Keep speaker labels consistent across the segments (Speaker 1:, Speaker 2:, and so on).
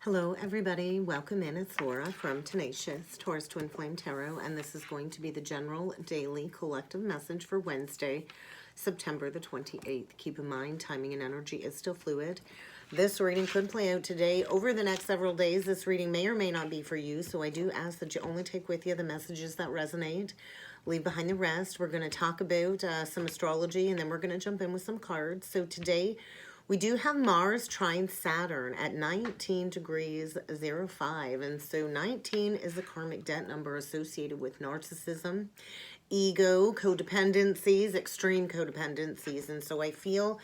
Speaker 1: Hello everybody, welcome in. It's Laura from Tenacious Taurus Twin Flame Tarot, and this is going to be the general daily collective message for Wednesday, September the 28th. Keep in mind, timing and energy is still fluid. This reading could play out today. Over the next several days, this reading may or may not be for you, so I do ask that you only take with you the messages that resonate. Leave behind the rest. We're going to talk about some astrology, and then we're going to jump in with some cards. So today, we do have Mars trine Saturn at 19 degrees 05. And so 19 is a karmic debt number associated with narcissism, ego, codependencies, extreme codependencies. And so I feel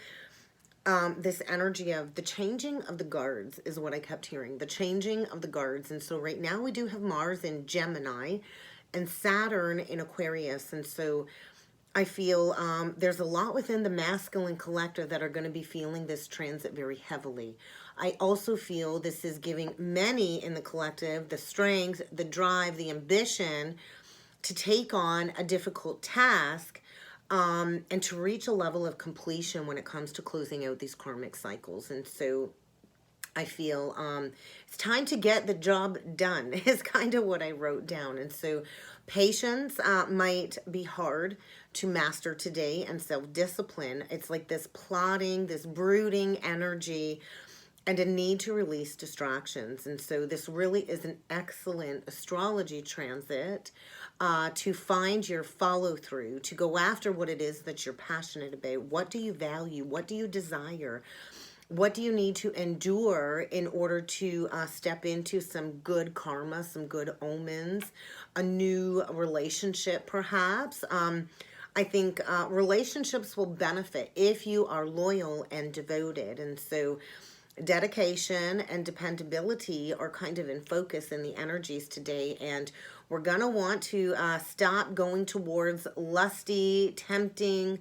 Speaker 1: this energy of the changing of the guards is what I kept hearing. The changing of the guards. And so right now we do have Mars in Gemini and Saturn in Aquarius. And so I feel there's a lot within the masculine collector that are going to be feeling this transit very heavily. I also feel this is giving many in the collective the strength, the drive, the ambition to take on a difficult task and to reach a level of completion when it comes to closing out these karmic cycles. And so I feel it's time to get the job done is kind of what I wrote down. And so patience might be hard to master today, and self-discipline. It's like this plotting, this brooding energy, and a need to release distractions. And so this really is an excellent astrology transit to find your follow through, to go after what it is that you're passionate about. What do you value? What do you desire? What do you need to endure in order to step into some good karma, some good omens, a new relationship perhaps? I think relationships will benefit if you are loyal and devoted. And so dedication and dependability are kind of in focus in the energies today. And we're going to want to stop going towards lusty, tempting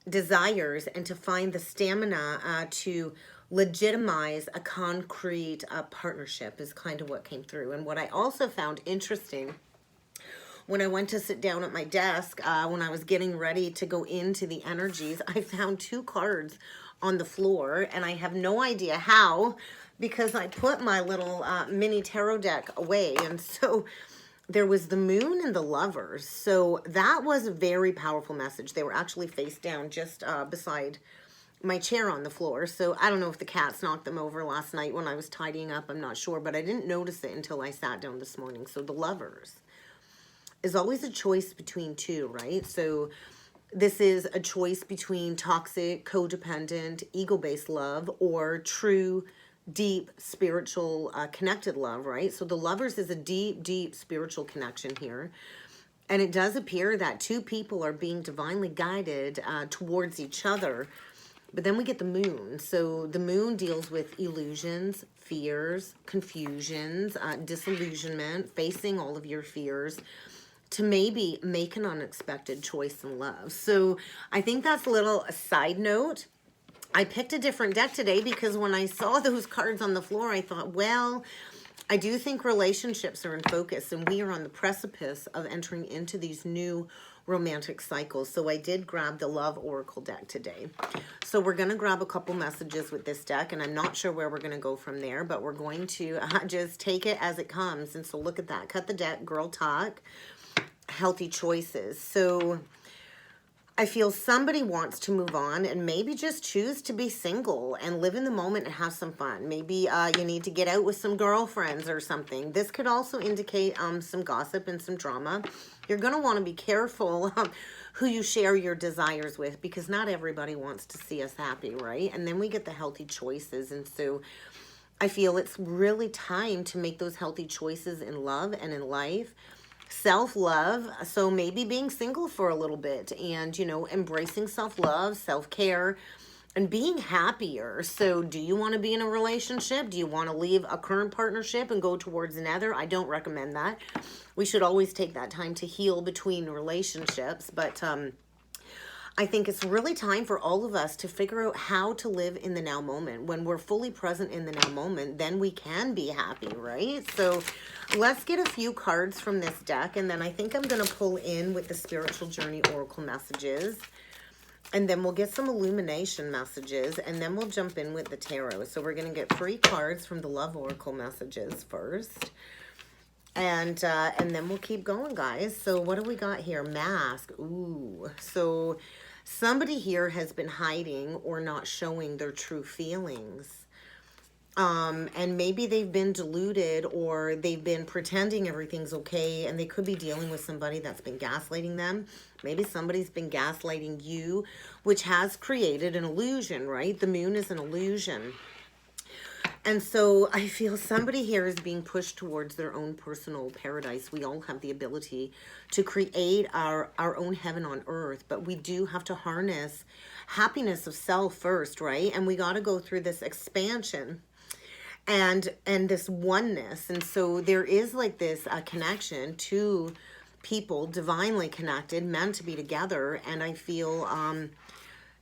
Speaker 1: desires and to find the stamina to legitimize a concrete partnership is kind of what came through. And what I also found interesting when I went to sit down at my desk, when I was getting ready to go into the energies, I found two cards on the floor, and I have no idea how, because I put my little mini tarot deck away. And so there was the Moon and the Lovers. So that was a very powerful message. They were actually face down just beside my chair on the floor. So I don't know if the cats knocked them over last night when I was tidying up. I'm not sure, but I didn't notice it until I sat down this morning. So the Lovers is always a choice between two, right? So this is a choice between toxic, codependent, ego-based love or true, deep, spiritual, connected love, right? So the Lovers is a deep, deep spiritual connection here. And it does appear that two people are being divinely guided towards each other. But then we get the Moon. So the Moon deals with illusions, fears, confusions, disillusionment, facing all of your fears, to maybe make an unexpected choice in love. So I think that's a little side note. I picked a different deck today because when I saw those cards on the floor, I thought, well, I do think relationships are in focus and we are on the precipice of entering into these new romantic cycles. So I did grab the Love Oracle deck today. So we're going to grab a couple messages with this deck, and I'm not sure where we're going to go from there, but we're going to just take it as it comes. And so look at that. Cut the deck, girl talk. Healthy choices. So I feel somebody wants to move on and maybe just choose to be single and live in the moment and have some fun. Maybe you need to get out with some girlfriends or something. This could also indicate some gossip and some drama. You're going to want to be careful who you share your desires with, because not everybody wants to see us happy, right? And then we get the healthy choices. And so I feel it's really time to make those healthy choices in love and in life. Self-love, so maybe being single for a little bit and, you know, embracing self-love, self-care, and being happier. So do you want to be in a relationship? Do you want to leave a current partnership and go towards another? I don't recommend that. We should always take that time to heal between relationships, but I think it's really time for all of us to figure out how to live in the now moment. When we're fully present in the now moment, then we can be happy, right? So let's get a few cards from this deck, and then I think I'm going to pull in with the Spiritual Journey Oracle messages. And then we'll get some illumination messages, and then we'll jump in with the tarot. So we're going to get 3 cards from the Love Oracle messages first. And then we'll keep going, guys. So what do we got here? Mask. Ooh. So somebody here has been hiding or not showing their true feelings. And maybe they've been deluded, or they've been pretending everything's okay, and they could be dealing with somebody that's been gaslighting them. Maybe somebody's been gaslighting you, which has created an illusion, right? The moon is an illusion. And so I feel somebody here is being pushed towards their own personal paradise. We all have the ability to create our own heaven on earth, but we do have to harness happiness of self first, right? And we got to go through this expansion and this oneness. And so there is like this connection to people divinely connected, meant to be together. And I feel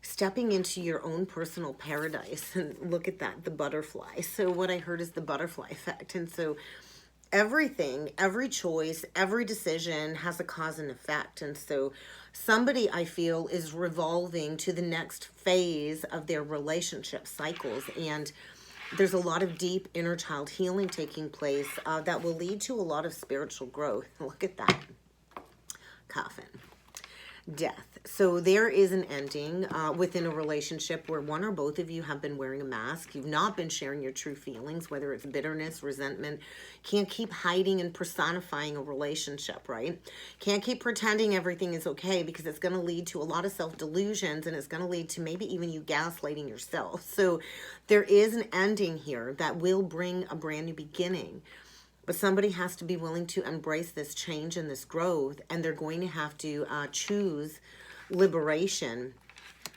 Speaker 1: stepping into your own personal paradise. And look at that, the butterfly. So what I heard is the butterfly effect. And so everything, every choice, every decision has a cause and effect. And so somebody, I feel, is revolving to the next phase of their relationship cycles. And there's a lot of deep inner child healing taking place that will lead to a lot of spiritual growth. Look at that. Coffin. Death. So there is an ending within a relationship where one or both of you have been wearing a mask. You've not been sharing your true feelings, whether it's bitterness, resentment. Can't keep hiding and personifying a relationship, right? Can't keep pretending everything is okay, because it's going to lead to a lot of self-delusions, and it's going to lead to maybe even you gaslighting yourself. So there is an ending here that will bring a brand new beginning. But somebody has to be willing to embrace this change and this growth, and they're going to have to choose liberation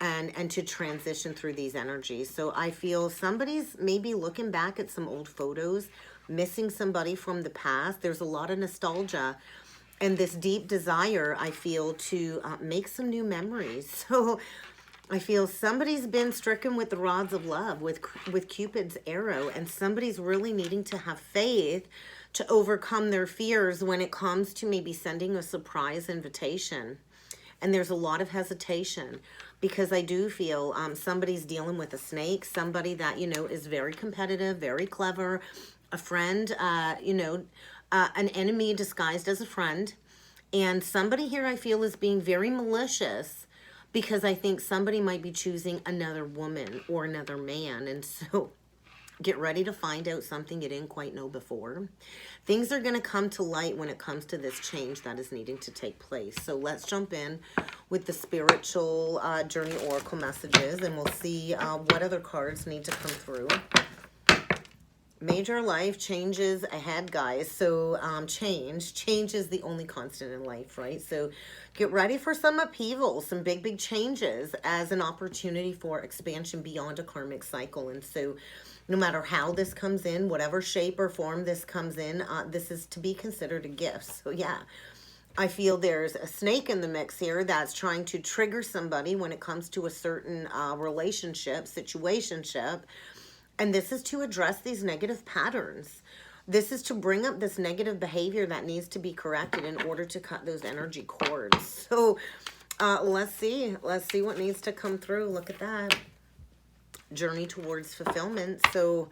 Speaker 1: and to transition through these energies. So I feel somebody's maybe looking back at some old photos, missing somebody from the past. There's a lot of nostalgia and this deep desire, I feel, to make some new memories. So I feel somebody's been stricken with the rods of love, with Cupid's arrow, and somebody's really needing to have faith to overcome their fears when it comes to maybe sending a surprise invitation. And there's a lot of hesitation, because I do feel somebody's dealing with a snake, somebody that, you know, is very competitive, very clever, a friend, an enemy disguised as a friend. And somebody here, I feel, is being very malicious, because I think somebody might be choosing another woman or another man. And so get ready to find out something you didn't quite know before. Things are going to come to light when it comes to this change that is needing to take place. So let's jump in with the spiritual journey oracle messages, and we'll see what other cards need to come through. Major life changes ahead, guys. So change is the only constant in life, right? So get ready for some upheaval, some big changes as an opportunity for expansion beyond a karmic cycle. And so no matter how this comes in, whatever shape or form this comes in, this is to be considered a gift. So yeah, I feel there's a snake in the mix here that's trying to trigger somebody when it comes to a certain relationship, situationship. And this is to address these negative patterns. This is to bring up this negative behavior that needs to be corrected in order to cut those energy cords. So let's see what needs to come through. Look at that. Journey towards fulfillment. So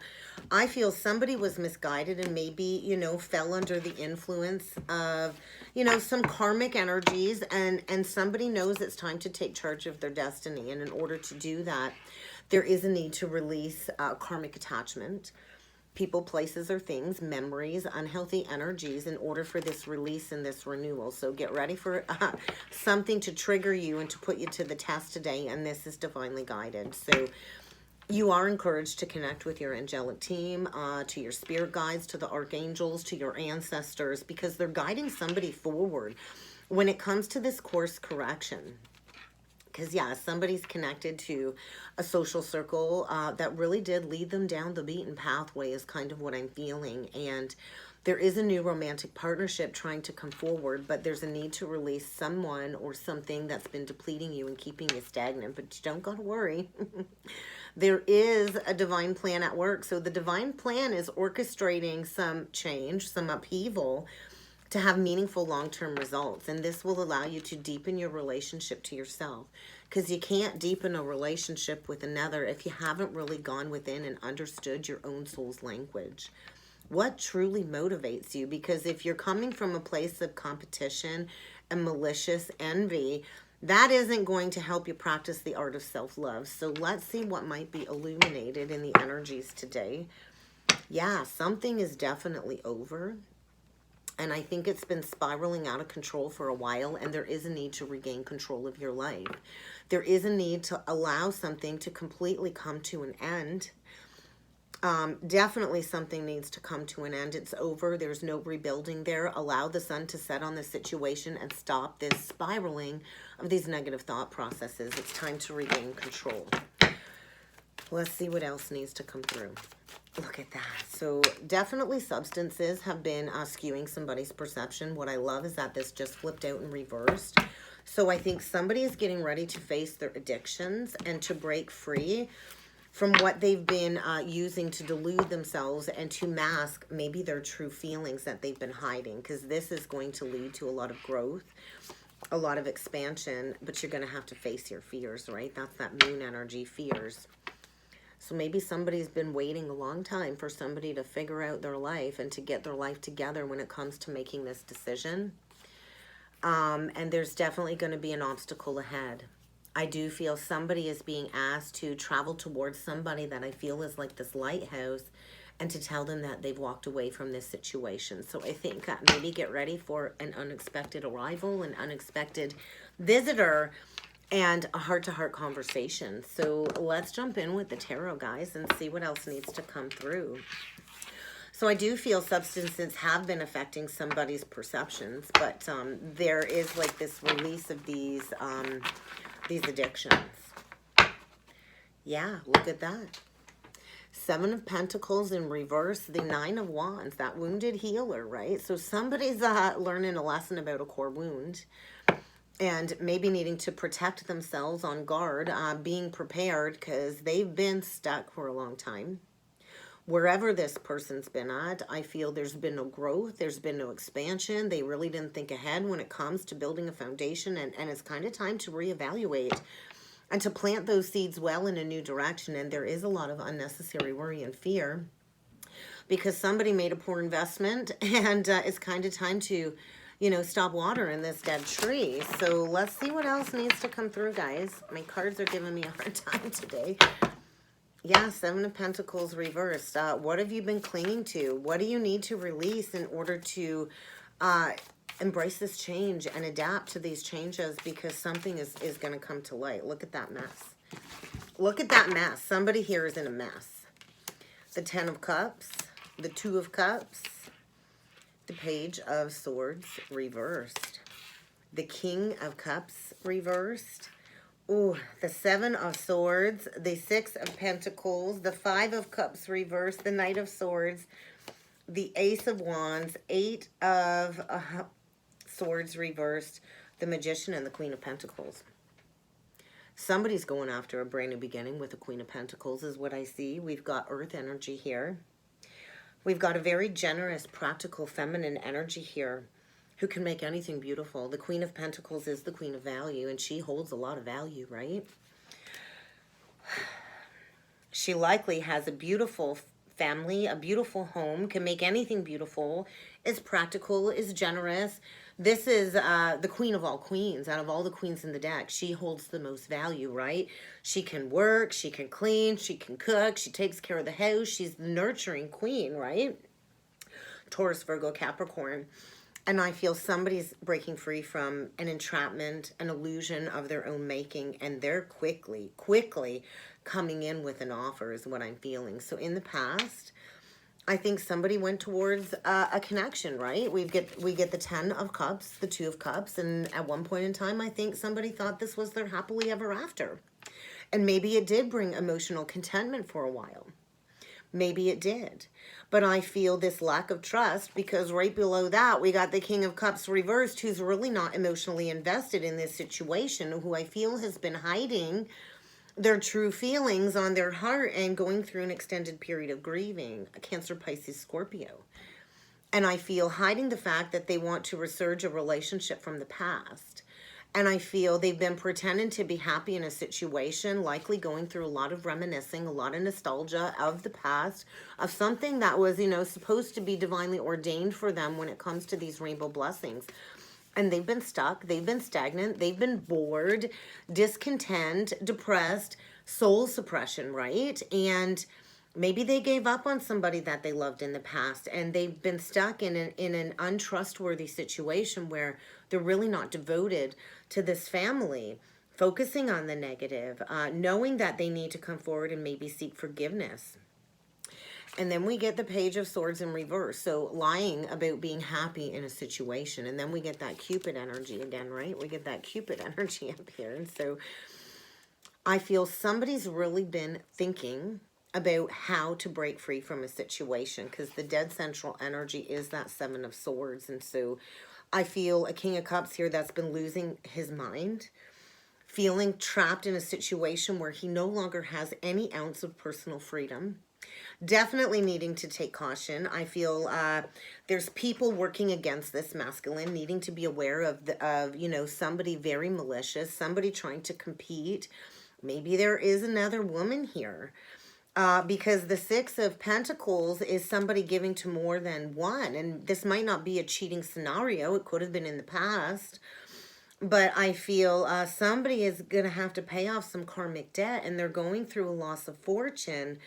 Speaker 1: I feel somebody was misguided and maybe, you know, fell under the influence of, you know, some karmic energies, and somebody knows it's time to take charge of their destiny. And in order to do that, there is a need to release karmic attachment, people, places, or things, memories, unhealthy energies, in order for this release and this renewal. So get ready for something to trigger you and to put you to the test today, and this is divinely guided. So you are encouraged to connect with your angelic team, to your spirit guides, to the archangels, to your ancestors, because they're guiding somebody forward when it comes to this course correction. Because, yeah, somebody's connected to a social circle that really did lead them down the beaten pathway is kind of what I'm feeling. And there is a new romantic partnership trying to come forward, but there's a need to release someone or something that's been depleting you and keeping you stagnant. But you don't got to worry. There is a divine plan at work. So the divine plan is orchestrating some change, some upheaval, to have meaningful long-term results. And this will allow you to deepen your relationship to yourself, because you can't deepen a relationship with another if you haven't really gone within and understood your own soul's language. What truly motivates you? Because if you're coming from a place of competition and malicious envy, that isn't going to help you practice the art of self-love. So let's see what might be illuminated in the energies today. Yeah, something is definitely over. And I think it's been spiraling out of control for a while, and there is a need to regain control of your life. There is a need to allow something to completely come to an end. Definitely something needs to come to an end. It's over. There's no rebuilding there. Allow the sun to set on the situation and stop this spiraling of these negative thought processes. It's time to regain control. Let's see what else needs to come through. Look at that. So definitely substances have been skewing somebody's perception. What I love is that this just flipped out and reversed. So I think somebody is getting ready to face their addictions and to break free from what they've been using to delude themselves and to mask maybe their true feelings that they've been hiding, because this is going to lead to a lot of growth, a lot of expansion, but you're going to have to face your fears, right? That's that moon energy, fears. So maybe somebody's been waiting a long time for somebody to figure out their life and to get their life together when it comes to making this decision. And there's definitely going to be an obstacle ahead. I do feel somebody is being asked to travel towards somebody that I feel is like this lighthouse, and to tell them that they've walked away from this situation. So I think maybe get ready for an unexpected arrival, an unexpected visitor, and a heart-to-heart conversation. So let's jump in with the tarot, guys, and see what else needs to come through. So I do feel substances have been affecting somebody's perceptions, but there is like this release of these addictions. Yeah, look at that. Seven of Pentacles in reverse, the Nine of Wands, that wounded healer, right? So somebody's learning a lesson about a core wound and maybe needing to protect themselves, on guard, being prepared, because they've been stuck for a long time. Wherever this person's been at, I feel there's been no growth, there's been no expansion. They really didn't think ahead when it comes to building a foundation, and it's kind of time to reevaluate and to plant those seeds well in a new direction. And there is a lot of unnecessary worry and fear because somebody made a poor investment, and it's kind of time to, you know, stop watering this dead tree. So let's see what else needs to come through, guys. My cards are giving me a hard time today. Yeah, Seven of Pentacles reversed. What have you been clinging to? What do you need to release in order to embrace this change and adapt to these changes? Because something is going to come to light. Look at that mess. Look at that mess. Somebody here is in a mess. The Ten of Cups, the Two of Cups, the Page of Swords reversed, the King of Cups reversed. Ooh, the Seven of Swords, the Six of Pentacles, the Five of Cups reversed, the Knight of Swords, the Ace of Wands, Eight of Swords reversed, the Magician, and the Queen of Pentacles. Somebody's going after a brand new beginning with the Queen of Pentacles is what I see. We've got Earth energy here. We've got a very generous, practical, feminine energy here, who can make anything beautiful. The Queen of Pentacles is the Queen of Value, and she holds a lot of value, right? She likely has a beautiful family, a beautiful home, can make anything beautiful, is practical, is generous. This is the Queen of all queens. Out of all the queens in the deck, she holds the most value, right? She can work, she can clean, she can cook, she takes care of the house. She's the nurturing queen, right? Taurus, Virgo, Capricorn. And I feel somebody's breaking free from an entrapment, an illusion of their own making, and they're quickly coming in with an offer is what I'm feeling. So in the past, I think somebody went towards a connection, right? We get the Ten of Cups, the Two of Cups, and at one point in time, I think somebody thought this was their happily ever after. And maybe it did bring emotional contentment for a while. Maybe it did. But I feel this lack of trust, because right below that, we got the King of Cups reversed, who's really not emotionally invested in this situation, who I feel has been hiding their true feelings on their heart and going through an extended period of grieving. Cancer, Pisces, Scorpio. And I feel hiding the fact that they want to resurge a relationship from the past. And I feel they've been pretending to be happy in a situation, likely going through a lot of reminiscing, a lot of nostalgia of the past, of something that was, you know, supposed to be divinely ordained for them when it comes to these rainbow blessings. And they've been stuck, they've been stagnant, they've been bored, discontent, depressed, soul suppression, right? And maybe they gave up on somebody that they loved in the past, and they've been stuck in an untrustworthy situation where they're really not devoted to this family, focusing on the negative, knowing that they need to come forward and maybe seek forgiveness. And then we get the Page of Swords in reverse. So lying about being happy in a situation. And then we get that Cupid energy again, right? We get that Cupid energy up here. And so I feel somebody's really been thinking about how to break free from a situation, because the dead central energy is that Seven of Swords. And so I feel a King of Cups here that's been losing his mind, feeling trapped in a situation where he no longer has any ounce of personal freedom. Definitely needing to take caution. I feel there's people working against this masculine, needing to be aware of you know, somebody very malicious, somebody trying to compete. Maybe there is another woman here. Because the Six of Pentacles is somebody giving to more than one. And this might not be a cheating scenario. It could have been in the past. But I feel somebody is going to have to pay off some karmic debt. And they're going through a loss of fortune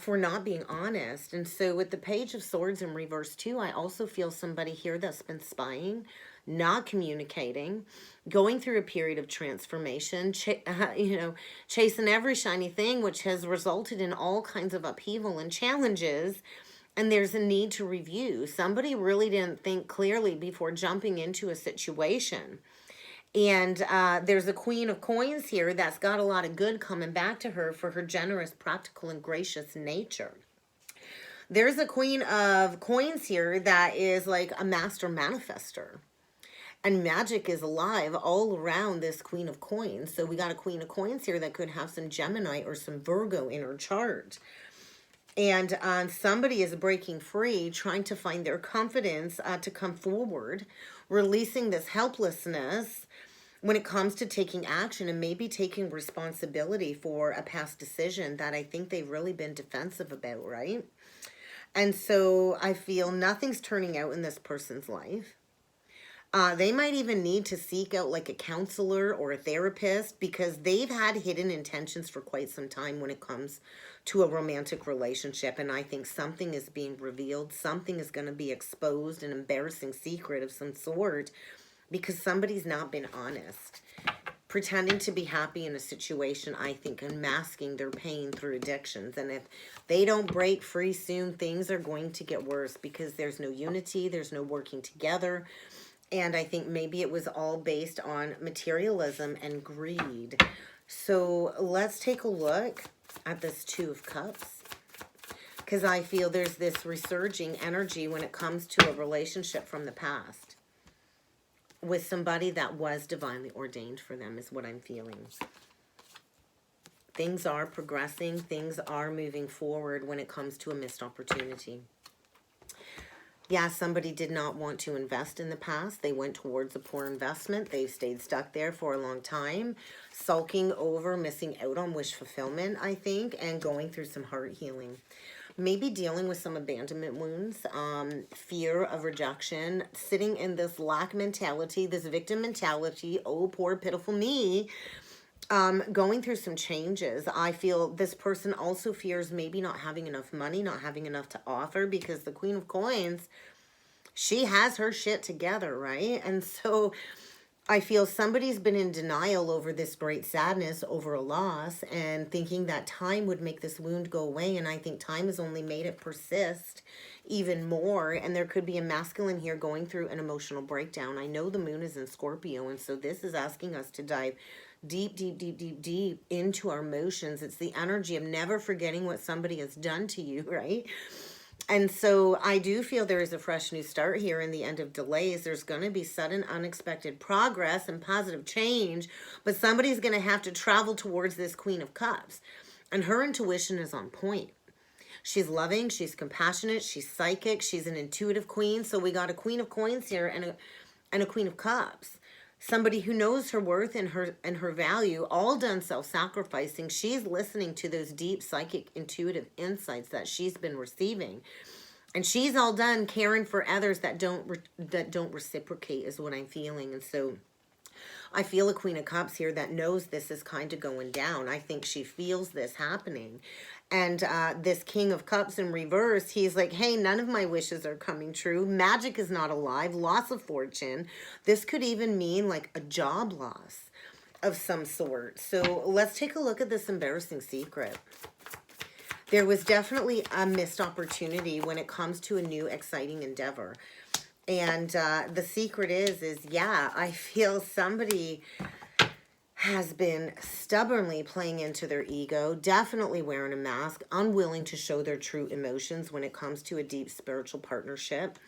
Speaker 1: for not being honest. And so with the Page of Swords in reverse too, I also feel somebody here that's been spying, not communicating, going through a period of transformation, you know, chasing every shiny thing, which has resulted in all kinds of upheaval and challenges. And there's a need to review. Somebody really didn't think clearly before jumping into a situation. And there's a Queen of Coins here that's got a lot of good coming back to her for her generous, practical, and gracious nature. There's a Queen of Coins here that is like a master manifester. And magic is alive all around this Queen of Coins. So we got a Queen of Coins here that could have some Gemini or some Virgo in her chart. And somebody is breaking free, trying to find their confidence to come forward, releasing this helplessness when it comes to taking action and maybe taking responsibility for a past decision that I think they've really been defensive about, right? And so I feel nothing's turning out in this person's life. They might even need to seek out like a counselor or a therapist, because they've had hidden intentions for quite some time when it comes to a romantic relationship. And I think something is being revealed. Something is going to be exposed, an embarrassing secret of some sort, because somebody's not been honest. Pretending to be happy in a situation, I think, and masking their pain through addictions. And if they don't break free soon, things are going to get worse, because there's no unity, there's no working together. And I think maybe it was all based on materialism and greed. So let's take a look at this Two of Cups, because I feel there's this resurging energy when it comes to a relationship from the past with somebody that was divinely ordained for them, is what I'm feeling. Things are progressing. Things are moving forward when it comes to a missed opportunity. Yeah, somebody did not want to invest in the past. They went towards a poor investment. They've stayed stuck there for a long time, sulking over, missing out on wish fulfillment, I think, and going through some heart healing. Maybe dealing with some abandonment wounds, fear of rejection, sitting in this lack mentality, this victim mentality, oh, poor, pitiful me, going through some changes. I feel this person also fears maybe not having enough money, not having enough to offer, because the Queen of Coins, she has her shit together, right? And so I feel somebody's been in denial over this great sadness over a loss, and thinking that time would make this wound go away. And I think time has only made it persist even more. And there could be a masculine here going through an emotional breakdown. I know the moon is in Scorpio, and so this is asking us to dive deep, deep, deep, deep, deep into our emotions. It's the energy of never forgetting what somebody has done to you, right? And so I do feel there is a fresh new start here in the end of delays. There's going to be sudden, unexpected progress and positive change, but somebody's going to have to travel towards this Queen of Cups. And her intuition is on point. She's loving, she's compassionate, she's psychic, she's an intuitive queen. So we got a Queen of Coins here and a Queen of Cups. Somebody who knows her worth and her value, all done self-sacrificing. She's listening to those deep psychic intuitive insights that she's been receiving. And she's all done caring for others that don't reciprocate is what I'm feeling. And so I feel a Queen of Cups here that knows this is kind of going down. I think she feels this happening. And this King of Cups in reverse, he's like, hey, none of my wishes are coming true. Magic is not alive. Loss of fortune. This could even mean like a job loss of some sort. So let's take a look at this embarrassing secret. There was definitely a missed opportunity when it comes to a new exciting endeavor. And the secret is yeah, I feel somebody has been stubbornly playing into their ego, definitely wearing a mask, unwilling to show their true emotions when it comes to a deep spiritual partnership.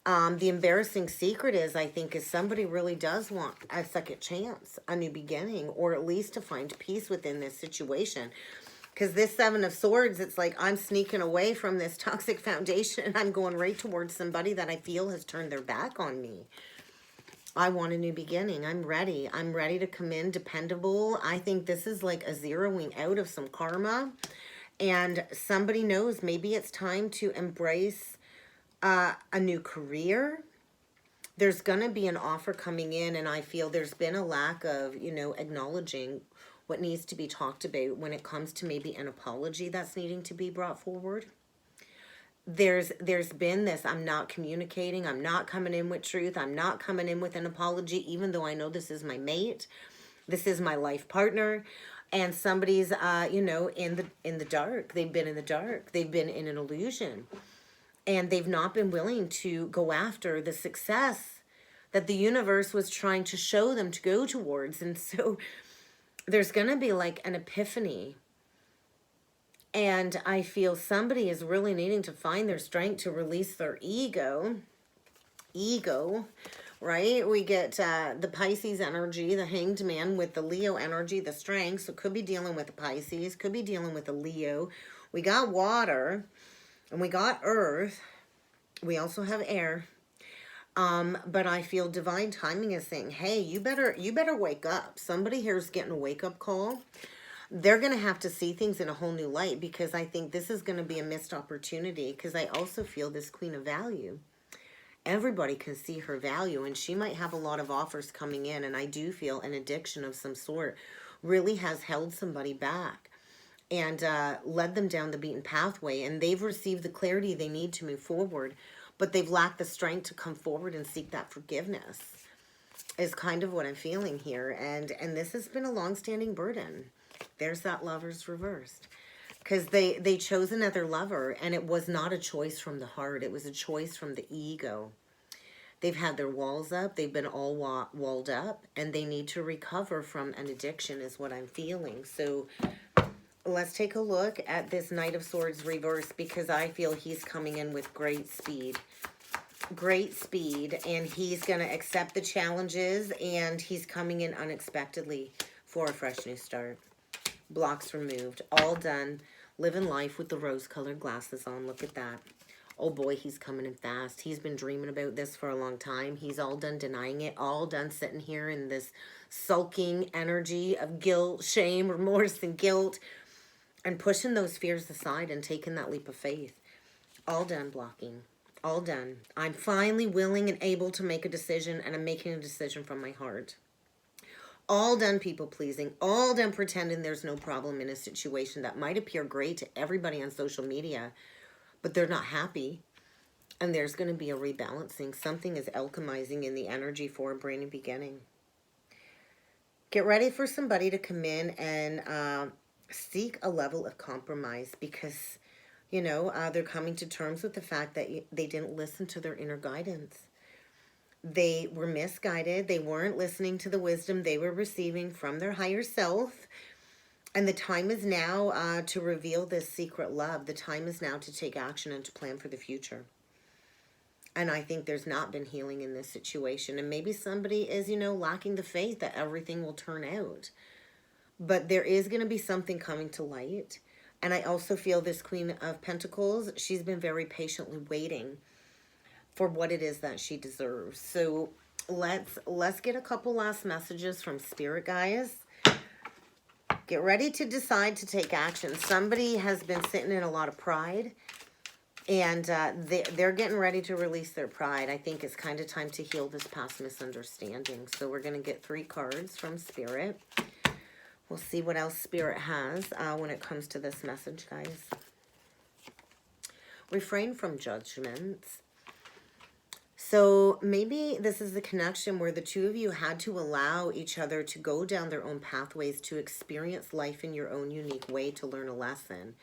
Speaker 1: The embarrassing secret is, I think, is somebody really does want a second chance, a new beginning, or at least to find peace within this situation. Because this Seven of Swords, it's like I'm sneaking away from this toxic foundation and I'm going right towards somebody that I feel has turned their back on me. I want a new beginning. I'm ready. I'm ready to come in dependable. I think this is like a zeroing out of some karma. And somebody knows maybe it's time to embrace a new career. There's going to be an offer coming in, and I feel there's been a lack of, acknowledging what needs to be talked about when it comes to maybe an apology that's needing to be brought forward. There's been this, I'm not communicating, I'm not coming in with truth, I'm not coming in with an apology, even though I know this is my mate, this is my life partner, and somebody's, in the dark. They've been in the dark. They've been in an illusion, and they've not been willing to go after the success that the universe was trying to show them to go towards. And so there's going to be like an epiphany. And I feel somebody is really needing to find their strength to release their ego. Right? We get the Pisces energy, the Hanged Man, with the Leo energy, the strength. So could be dealing with the Pisces, could be dealing with the Leo. We got water, and we got earth. We also have air. But I feel divine timing is saying, hey, you better wake up. Somebody here is getting a wake-up call. They're going to have to see things in a whole new light, because I think this is going to be a missed opportunity, because I also feel this Queen of Value. Everybody can see her value, and she might have a lot of offers coming in, and I do feel an addiction of some sort really has held somebody back and led them down the beaten pathway, and they've received the clarity they need to move forward, but they've lacked the strength to come forward and seek that forgiveness, is kind of what I'm feeling here. And this has been a long-standing burden. There's that Lover's reversed. Because they chose another lover, and it was not a choice from the heart. It was a choice from the ego. They've had their walls up. They've been all walled up, and they need to recover from an addiction is what I'm feeling. So let's take a look at this Knight of Swords reverse, because I feel he's coming in with great speed. Great speed, and he's going to accept the challenges, and he's coming in unexpectedly for a fresh new start. Blocks removed. All done. Living life with the rose-colored glasses on. Look at that. Oh boy, he's coming in fast. He's been dreaming about this for a long time. He's all done denying it. All done sitting here in this sulking energy of guilt, shame, remorse, and guilt, and pushing those fears aside and taking that leap of faith. All done blocking. All done. I'm finally willing and able to make a decision, and I'm making a decision from my heart. All done people-pleasing. All done pretending there's no problem in a situation that might appear great to everybody on social media, but they're not happy. And there's going to be a rebalancing. Something is alchemizing in the energy for a brand new beginning. Get ready for somebody to come in and seek a level of compromise, because, they're coming to terms with the fact that they didn't listen to their inner guidance. They were misguided. They weren't listening to the wisdom they were receiving from their higher self. And the time is now to reveal this secret love. The time is now to take action and to plan for the future. And I think there's not been healing in this situation. And maybe somebody is, lacking the faith that everything will turn out. But there is going to be something coming to light. And I also feel this Queen of Pentacles, she's been very patiently waiting for what it is that she deserves. So let's get a couple last messages from Spirit, guys. Get ready to decide to take action. Somebody has been sitting in a lot of pride, and they're getting ready to release their pride. I think it's kind of time to heal this past misunderstanding. So we're going to get 3 cards from Spirit. We'll see what else Spirit has when it comes to this message, guys. Refrain from judgments. So maybe this is the connection where the two of you had to allow each other to go down their own pathways, to experience life in your own unique way, to learn a lesson.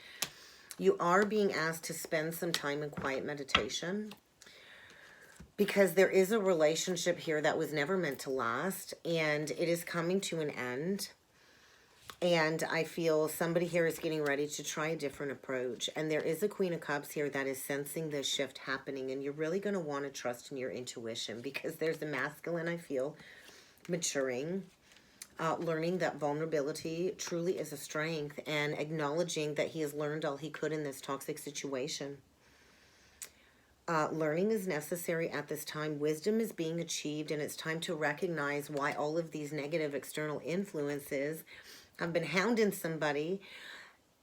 Speaker 1: You are being asked to spend some time in quiet meditation, because there is a relationship here that was never meant to last, and it is coming to an end. And I feel somebody here is getting ready to try a different approach. And there is a Queen of Cups here that is sensing this shift happening. And you're really going to want to trust in your intuition, because there's a masculine, I feel, maturing, learning that vulnerability truly is a strength, and acknowledging that he has learned all he could in this toxic situation. Learning is necessary at this time. Wisdom is being achieved, and it's time to recognize why all of these negative external influences have been hounding somebody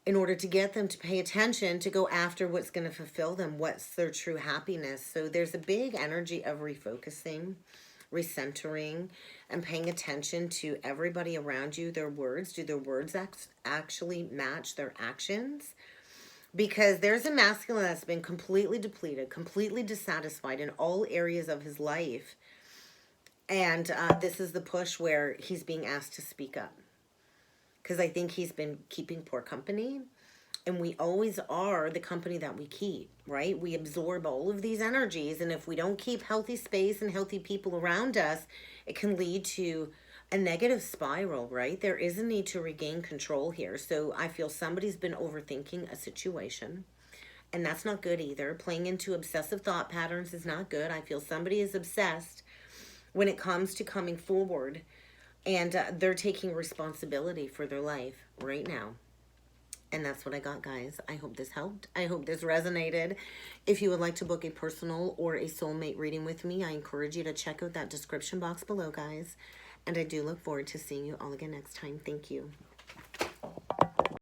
Speaker 1: in order to get them to pay attention, to go after what's going to fulfill them, what's their true happiness. So there's a big energy of refocusing, recentering, and paying attention to everybody around you, their words. Do their words actually match their actions? Because there's a masculine that's been completely depleted, completely dissatisfied in all areas of his life. And this is the push where he's being asked to speak up. Because I think he's been keeping poor company. And we always are the company that we keep, right? We absorb all of these energies. And if we don't keep healthy space and healthy people around us, it can lead to a negative spiral, right? There is a need to regain control here. So I feel somebody's been overthinking a situation. And that's not good either. Playing into obsessive thought patterns is not good. I feel somebody is obsessed when it comes to coming forward. And they're taking responsibility for their life right now. And that's what I got, guys. I hope this helped. I hope this resonated. If you would like to book a personal or a soulmate reading with me, I encourage you to check out that description box below, guys. And I do look forward to seeing you all again next time. Thank you.